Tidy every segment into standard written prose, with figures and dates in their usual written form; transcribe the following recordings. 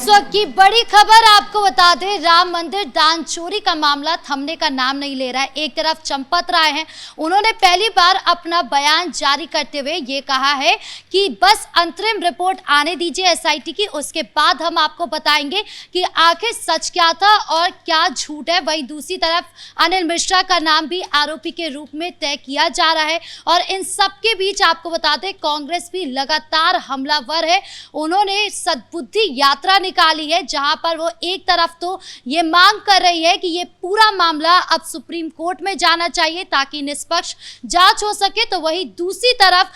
वक्त की बड़ी खबर आपको बता दें, राम मंदिर दान चोरी का मामला थमने का नाम नहीं ले रहा है। एक तरफ चंपत राय हैं, उन्होंने पहली बार अपना बयान जारी करते हुए ये कहा है कि बस अंतरिम रिपोर्ट आने दीजिए एसआईटी की, उसके बाद हम आपको बताएंगे कि आखिर सच क्या था और क्या झूठ है। वहीं दूसरी तरफ अनिल मिश्रा का नाम भी आरोपी के रूप में तय किया जा रहा है और इन सब के बीच आपको बता दें कांग्रेस भी लगातार हमलावर है। उन्होंने सद्बुद्धि यात्रा निकाली है, जहां पर वो एक तरफ तो ये मांग कर रही है कि ये पूरा मामला अब सुप्रीम कोर्ट में जाना चाहिए ताकि निष्पक्ष जांच हो सके, तो वहीं दूसरी तरफ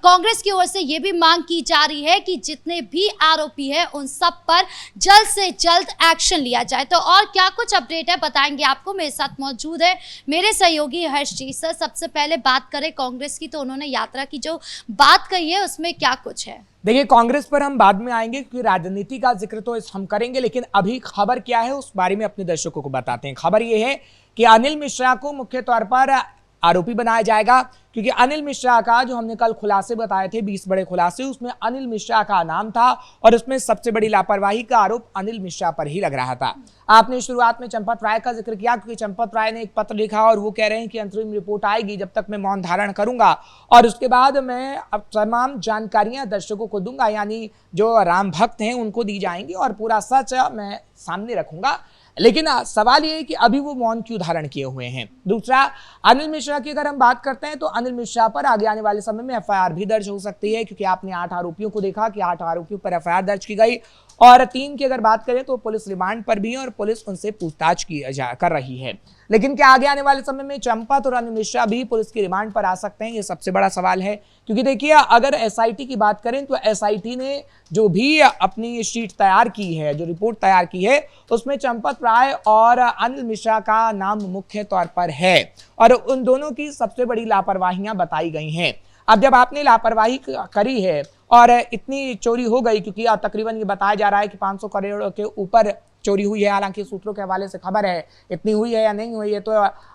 कांग्रेस की ओर से ये भी मांग की जा रही है कि जितने भी आरोपी हैं उन सब पर जल्द से जल्द एक्शन लिया जाए। तो और क्या कुछ अपडेट है बताएंगे आपको। मेरे साथ मौजूद है मेरे सहयोगी हर्ष जी। सर, सबसे पहले बात करें कांग्रेस की, तो उन्होंने यात्रा की जो बात कही है उसमें क्या कुछ है? देखिए, कांग्रेस पर हम बाद में आएंगे क्योंकि राजनीति का जिक्र तो हम करेंगे, लेकिन अभी खबर क्या है उस बारे में अपने दर्शकों को बताते हैं। खबर यह है कि अनिल मिश्रा को मुख्य तौर पर आरोपी बनाया जाएगा क्योंकि अनिल मिश्रा का जो हमने कल खुलासे बताए थे 20 बड़े खुलासे, उसमें अनिल मिश्रा का नाम था और उसमें सबसे बड़ी लापरवाही का आरोप अनिल मिश्रा पर ही लग रहा था। आपने शुरुआत में चंपत राय का जिक्र किया क्योंकि चंपत राय ने एक पत्र लिखा और वो कह रहे हैं कि अंतरिम रिपोर्ट आएगी, जब तक मैं मौन धारण करूंगा और उसके बाद मैं अब तमाम जानकारियां दर्शकों को दूंगा, यानी जो राम भक्त हैं उनको दी जाएंगी और पूरा सच मैं सामने रखूंगा। लेकिन सवाल ये है कि अभी वो मौन क्यों धारण किए हुए हैं। दूसरा, अनिल मिश्रा की अगर हम बात करते हैं तो अनिल मिश्रा पर आगे आने वाले समय में एफआईआर भी दर्ज हो सकती है क्योंकि आपने 8 आरोपियों को देखा कि 8 आरोपियों पर एफआईआर दर्ज की गई और 3 की अगर बात करें तो पुलिस रिमांड पर भी है और पुलिस उनसे पूछताछ कर रही है। लेकिन क्या आगे आने वाले समय में चंपत और अनिल मिश्रा भी पुलिस की रिमांड पर आ सकते हैं? ये सबसे बड़ा सवाल है क्योंकि देखिए, अगर एसआईटी की बात करें तो एसआईटी ने जो भी अपनी शीट तैयार की है, जो रिपोर्ट तैयार की है, उसमें चंपत राय और अनिल मिश्रा का नाम मुख्य तौर पर है और उन दोनों की सबसे बड़ी लापरवाहियां बताई गई हैं। अब जब आपने लापरवाही करी है और इतनी चोरी हो गई, क्योंकि तकरीबन ये बताया जा रहा है कि 500 करोड़ के ऊपर चोरी हुई है, हालांकि सूत्रों के हवाले से खबर है, इतनी हुई है या नहीं हुई है तो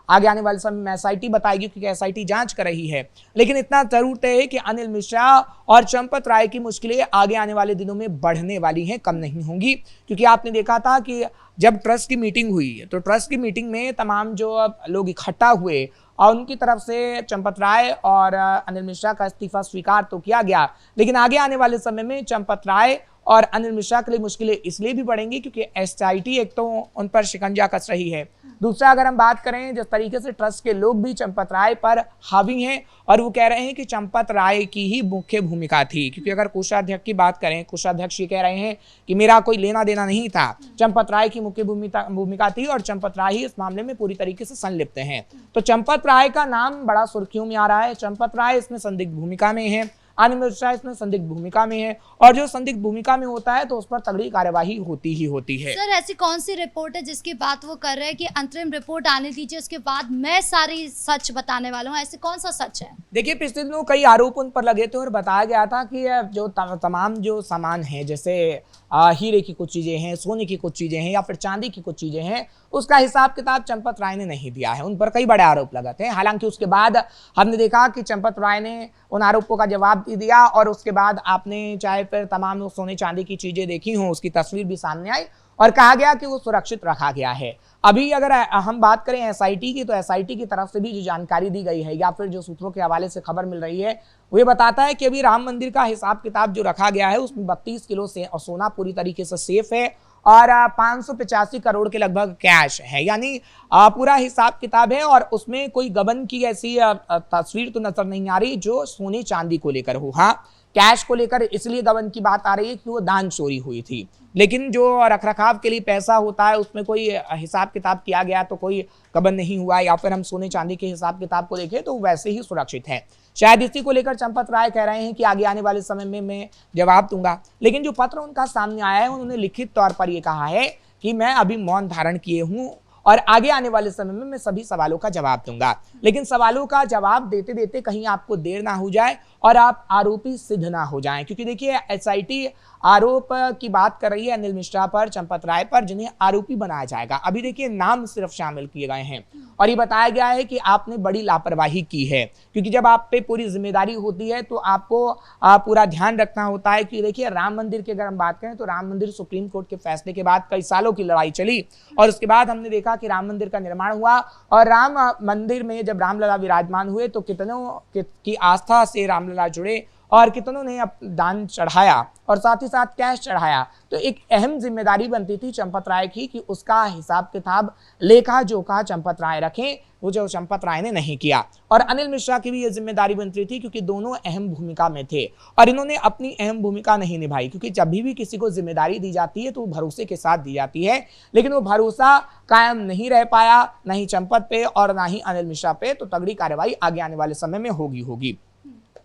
आगे आने वाले समय में एसआईटी बताएगी क्योंकि एसआईटी जांच कर रही है। लेकिन इतना जरूर तय है कि अनिल मिश्रा और चंपत राय की मुश्किलें आगे आने वाले दिनों में बढ़ने वाली हैं, कम नहीं होंगी। क्योंकि आपने देखा था कि जब ट्रस्ट की मीटिंग हुई तो ट्रस्ट की मीटिंग में तमाम जो लोग इकट्ठा हुए और उनकी तरफ से चंपत राय और अनिल मिश्रा का इस्तीफा स्वीकार तो किया गया, लेकिन आगे आने वाले समय में चंपत राय और अनिल मिश्रा के लिए मुश्किलें इसलिए भी बढ़ेंगी क्योंकि एसआईटी एक तो उन पर शिकंजा कस रही है, दूसरा अगर हम बात करें जिस तरीके से ट्रस्ट के लोग भी चंपत राय पर हावी हैं और वो कह रहे हैं कि चंपत राय की ही मुख्य भूमिका थी। क्योंकि अगर कोषाध्यक्ष की बात करें, कोषाध्यक्ष ये कह रहे हैं कि मेरा कोई लेना देना नहीं था, चंपत राय की मुख्य भूमिका थी और चंपत राय ही इस मामले में पूरी तरीके से संलिप्त हैं। तो चंपत राय का नाम बड़ा सुर्खियों में आ रहा है। चंपत राय इसमें संदिग्ध भूमिका में है, अनिल मिश्रा इसमें संदिग्ध भूमिका में है और जो संदिग्ध भूमिका में होता है तो उस पर तगड़ी कार्यवाही होती ही होती है। सर, ऐसी कौन सी रिपोर्ट है जिसकी बात वो कर रहे हैं कि अंतरिम रिपोर्ट आने दीजिए, उसके बाद मैं सारी सच बताने वाला हूँ? ऐसे कौन सा सच है? देखिए, पिछले दिनों कई आरोप उन पर लगे थे और बताया गया था कि जो तमाम जो सामान है, जैसे हीरे की कुछ चीजें हैं, सोने की कुछ चीजें हैं या फिर चांदी की कुछ चीजें हैं, उसका हिसाब किताब चंपत राय ने नहीं दिया है। उन पर कई बड़े आरोप लगे थे। हालांकि उसके बाद हमने देखा कि चंपत राय ने उन आरोपों का जवाब दिया और उसके बाद आपने चाहे फिर तमाम सोने चांदी की चीजें देखी हों, उसकी तस्वीर भी सामने आई और कहा गया कि वो सुरक्षित रखा गया है। अभी अगर हम बात करें एसआईटी की, तो एसआईटी की तरफ से भी जो जानकारी दी गई है या फिर जो सूत्रों के हवाले से खबर मिल रही है वो ये बताता है कि अभी राम मंदिर का हिसाब किताब जो रखा गया है उसमें 32 किलो से सोना पूरी तरीके से सेफ है और 585 करोड़ के लगभग कैश है, यानी पूरा हिसाब किताब है और उसमें कोई गबन की ऐसी तस्वीर तो नजर नहीं आ रही जो सोने चांदी को लेकर हो। हाँ, कैश को लेकर इसलिए गबन की बात आ रही है कि वो दान चोरी हुई थी, लेकिन जो रखरखाव के लिए पैसा होता है उसमें कोई हिसाब किताब किया गया तो कोई गबन नहीं हुआ, या फिर हम सोने चांदी के हिसाब किताब को देखें तो वैसे ही सुरक्षित है। शायद इसी को लेकर चंपत राय कह रहे हैं कि आगे आने वाले समय में मैं जवाब दूंगा। लेकिन जो पत्र उनका सामने आया है उन्होंने लिखित तौर पर यह कहा है कि मैं अभी मौन धारण किए हूं और आगे आने वाले समय में मैं सभी सवालों का जवाब दूंगा। लेकिन सवालों का जवाब देते देते कहीं आपको देर ना हो जाए और आप आरोपी सिद्ध ना हो जाएं, क्योंकि देखिए एसआईटी आरोप की बात कर रही है अनिल मिश्रा पर, चंपत राय पर, जिन्हें आरोपी बनाया जाएगा। अभी देखिए नाम सिर्फ शामिल किए गए हैं और ये बताया गया है कि आपने बड़ी लापरवाही की है, क्योंकि जब आप पे पूरी जिम्मेदारी होती है तो आपको पूरा ध्यान रखना होता है कि देखिए राम मंदिर की अगर हम बात करें तो राम मंदिर सुप्रीम कोर्ट के फैसले के बाद कई सालों की लड़ाई चली और उसके बाद हमने देखा कि राम मंदिर का निर्माण हुआ और राम मंदिर में जब रामलला विराजमान हुए तो कितनों की आस्था से रामलला जुड़े और कितनों ने दान चढ़ाया और साथ ही साथ कैश चढ़ाया। तो एक अहम जिम्मेदारी बनती थी चंपत राय की कि उसका हिसाब किताब लेखा जोखा चंपत राय रखें, वो जो चंपत राय ने नहीं किया। और अनिल मिश्रा की भी ये जिम्मेदारी बनती थी क्योंकि दोनों अहम भूमिका में थे और इन्होंने अपनी अहम भूमिका नहीं निभाई, क्योंकि जब भी किसी को जिम्मेदारी दी जाती है तो वो भरोसे के साथ दी जाती है, लेकिन वो भरोसा कायम नहीं रह पाया, ना ही चंपत पे और ना ही अनिल मिश्रा पे। तो तगड़ी कार्रवाई आगे आने वाले समय में होगी।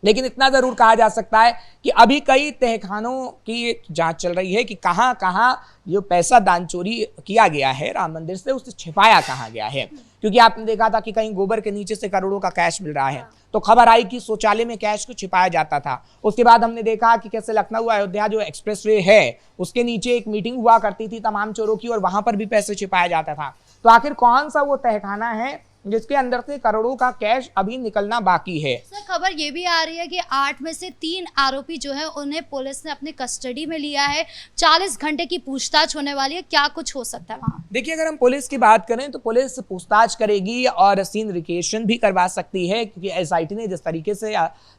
लेकिन इतना जरूर कहा जा सकता है कि अभी कई तहखानों की जांच चल रही है कि कहां जो पैसा दान चोरी किया गया है राम मंदिर से, उसे छिपाया कहां गया है। क्योंकि आपने देखा था कि कहीं गोबर के नीचे से करोड़ों का कैश मिल रहा है, तो खबर आई कि शौचालय में कैश को छिपाया जाता था। उसके बाद हमने देखा कि कैसे लखनऊ अयोध्या जो एक्सप्रेसवे है उसके नीचे एक मीटिंग हुआ करती थी तमाम चोरों की और वहां पर भी पैसे छिपाया जाता था। तो आखिर कौन सा वो तहखाना है जिसके अंदर से करोड़ों का कैश अभी निकलना बाकी है। सर खबर ये भी आ रही है कि 8 में से 3 आरोपी जो है उन्हें पुलिस ने अपनी कस्टडी में लिया है, 40 घंटे की पूछताछ होने वाली है, क्या कुछ हो सकता है वहाँ? देखिए अगर हम पुलिस की बात करें तो पुलिस पूछताछ करेगी और सीन रिकेशन भी करवा सकती है, क्योंकि एसआईटी ने जिस तरीके से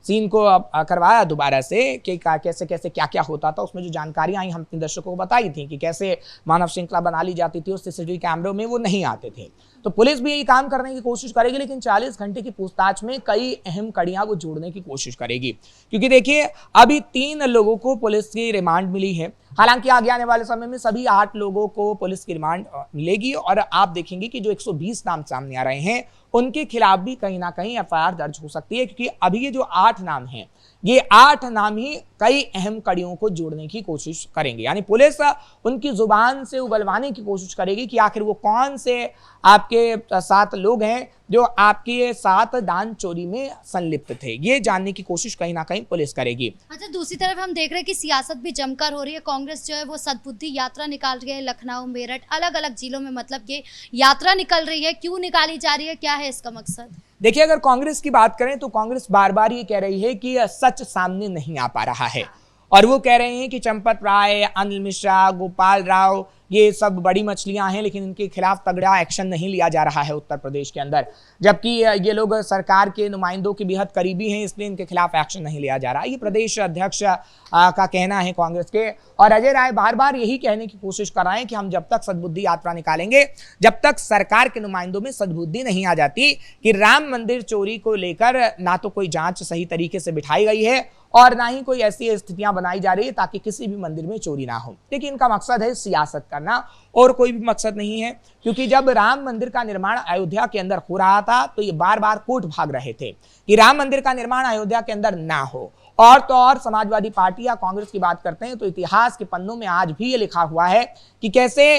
सीन को करवाया दोबारा से कि कैसे कैसे क्या क्या होता था, उसमें जो जानकारियां आई हम अपने दर्शकों को बताई थी कि कैसे मानव श्रृंखला बना ली जाती थी, उस सीसीटीवी कैमरों में वो नहीं आते थे। तो पुलिस भी यही काम करने की कोशिश करेगी, लेकिन 40 घंटे की पूछताछ में कई अहम कड़ियां वो जोड़ने की कोशिश करेगी। क्योंकि देखिए अभी 3 लोगों को पुलिस की रिमांड मिली है, हालांकि आगे आने वाले समय में सभी 8 लोगों को पुलिस की रिमांड मिलेगी और आप देखेंगे कि जो 120 नाम सामने आ रहे हैं उनके खिलाफ भी कहीं ना कहीं एफआईआर दर्ज हो सकती है, क्योंकि अभी ये जो 8 नाम हैं ये 8 नाम ही कई अहम कड़ियों को जोड़ने की कोशिश करेंगे। यानी पुलिस उनकी जुबान से उगलवाने की कोशिश करेगी कि आखिर वो कौन से आपके साथ लोग हैं जो आपके साथ दान चोरी में संलिप्त थे, ये जानने की कोशिश कहीं ना कहीं पुलिस करेगी। अच्छा, दूसरी तरफ हम देख रहे हैं कि सियासत भी जमकर हो रही है। कांग्रेस जो है वो सद्बुद्धि यात्रा निकाल रही है, लखनऊ, मेरठ, अलग अलग जिलों में मतलब ये यात्रा निकल रही है। क्यों निकाली जा रही है, क्या है इसका मकसद? देखिए अगर कांग्रेस की बात करें तो कांग्रेस बार बार ये कह रही है कि सच सामने नहीं आ पा रहा है और वो कह रहे हैं कि चंपत राय, अनिल मिश्रा, गोपाल राव ये सब बड़ी मछलियां हैं, लेकिन इनके खिलाफ तगड़ा एक्शन नहीं लिया जा रहा है उत्तर प्रदेश के अंदर, जबकि ये लोग सरकार के नुमाइंदों के बेहद करीबी हैं, इसलिए इनके खिलाफ एक्शन नहीं लिया जा रहा। ये प्रदेश अध्यक्ष का कहना है कांग्रेस के। और अजय राय बार बार यही कहने की कोशिश कर रहे हैं कि हम जब तक सद्बुद्धि यात्रा निकालेंगे, जब तक सरकार के नुमाइंदों में सद्बुद्धि नहीं आ जाती कि राम मंदिर चोरी को लेकर ना तो कोई जांच सही तरीके से बिठाई गई है और ना ही कोई ऐसी स्थितियां बनाई जा रही है ताकि किसी भी मंदिर में चोरी ना हो। देखिए इनका मकसद है सियासत करना और कोई भी मकसद नहीं है, क्योंकि जब राम मंदिर का निर्माण अयोध्या के अंदर हो रहा था तो ये बार बार कोर्ट भाग रहे थे कि राम मंदिर का निर्माण अयोध्या के अंदर ना हो। और तो और समाजवादी पार्टी या कांग्रेस की बात करते हैं तो इतिहास के पन्नों में आज भी ये लिखा हुआ है कि कैसे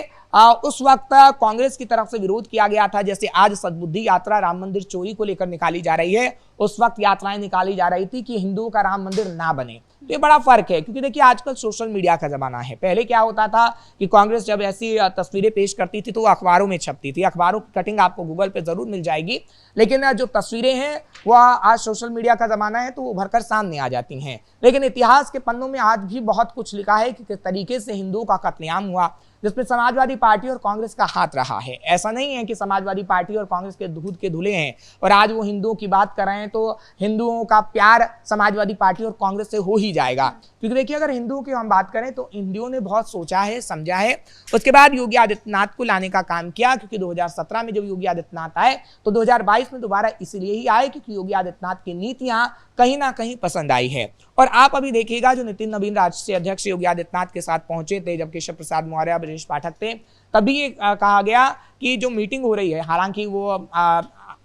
उस वक्त कांग्रेस की तरफ से विरोध किया गया था। जैसे आज सद्बुद्धि यात्रा राम मंदिर चोरी को लेकर निकाली जा रही है, उस वक्त यात्राएं निकाली जा रही थी कि हिंदुओं का राम मंदिर ना बने। तो ये बड़ा फर्क है, क्योंकि देखिए आजकल सोशल मीडिया का जमाना है। पहले क्या होता था कि कांग्रेस जब ऐसी तस्वीरें पेश करती थी तो वो अखबारों में छपती थी, अखबारों की कटिंग आपको गूगल पे जरूर मिल जाएगी, लेकिन जो तस्वीरें हैं वह आज सोशल मीडिया का जमाना है तो वो भरकर सामने आ जाती हैं। लेकिन इतिहास के पन्नों में आज भी बहुत कुछ लिखा है कि किस तरीके से हिंदुओं का कत्लेआम हुआ, जिसमें समाजवादी पार्टी और कांग्रेस का हाथ रहा है। ऐसा नहीं है कि समाजवादी पार्टी और कांग्रेस के दूध के धुले हैं और आज वो हिंदुओं की बात कर रहे हैं तो हिंदुओं का प्यार समाजवादी पार्टी और कांग्रेस से हो ही जाएगा। क्योंकि देखिए अगर हिंदुओं की हम बात करें तो हिंदुओं ने बहुत सोचा है, समझा है, उसके बाद योगी आदित्यनाथ को लाने का काम किया। क्योंकि 2017 में जब योगी आदित्यनाथ आए तो 2022 में दोबारा इसलिए ही आए क्योंकि योगी आदित्यनाथ की नीतियां कहीं ना कहीं पसंद आई है। और आप अभी देखिएगा जो नितिन नवीन राष्ट्रीय अध्यक्ष योगी आदित्यनाथ के साथ पहुंचे थे, जब केशव प्रसाद मौर्य, ब्रजेश पाठक थे, तभी ये कहा गया कि जो मीटिंग हो रही है, हालांकि वो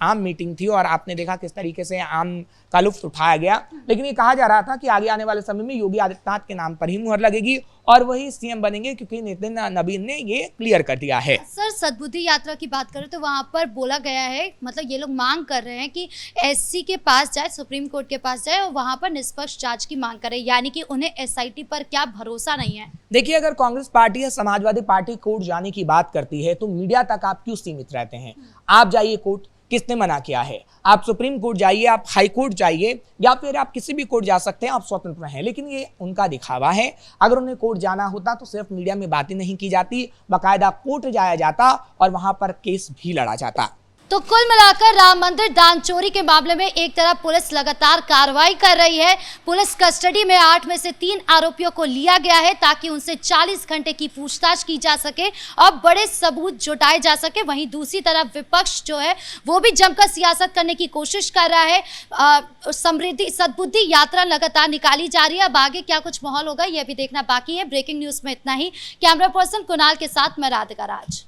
आम मीटिंग थी और आपने देखा किस तरीके से आम का लुत्फ उठाया गया, लेकिन ये कहा जा रहा था कि आगे आने वाले समय में योगी आदित्यनाथ के नाम पर ही मुहर लगेगी और वही सीएम बनेंगे, क्योंकि नितिन नवीन ने ये क्लियर कर दिया है। सर, सद्बुद्धि यात्रा की बात करें तो वहां पर बोला गया है, मतलब ये लोग मांग कर रहे हैं कि एससी के पास जाए, सुप्रीम कोर्ट के पास जाए और वहां पर निष्पक्ष जांच की मांग करें, यानी कि उन्हें एसआईटी पर क्या भरोसा नहीं है। देखिए, अगर कांग्रेस पार्टी या समाजवादी पार्टी कोर्ट जाने की बात करती है तो मीडिया तक आप क्यों सीमित रहते हैं? आप जाइए कोर्ट, किसने मना किया है? आप सुप्रीम कोर्ट जाइए, आप हाई कोर्ट जाइए, या फिर आप किसी भी कोर्ट जा सकते हैं, आप स्वतंत्र हैं। लेकिन ये उनका दिखावा है। अगर उन्हें कोर्ट जाना होता तो सिर्फ मीडिया में बातें नहीं की जाती, बाकायदा कोर्ट जाया जाता और वहां पर केस भी लड़ा जाता। तो कुल मिलाकर राम मंदिर दान चोरी के मामले में एक तरफ पुलिस लगातार कार्रवाई कर रही है। पुलिस कस्टडी में 8 में से 3 आरोपियों को लिया गया है ताकि उनसे 40 घंटे की पूछताछ की जा सके और बड़े सबूत जुटाए जा सके। वहीं दूसरी तरफ विपक्ष जो है वो भी जमकर सियासत करने की कोशिश कर रहा है। समृद्धि सद्बुद्धि यात्रा लगातार निकाली जा रही है। अब आगे क्या कुछ माहौल होगा यह भी देखना बाकी है। ब्रेकिंग न्यूज में इतना ही। कैमरा पर्सन कुणाल के साथ मैं राधिका राज।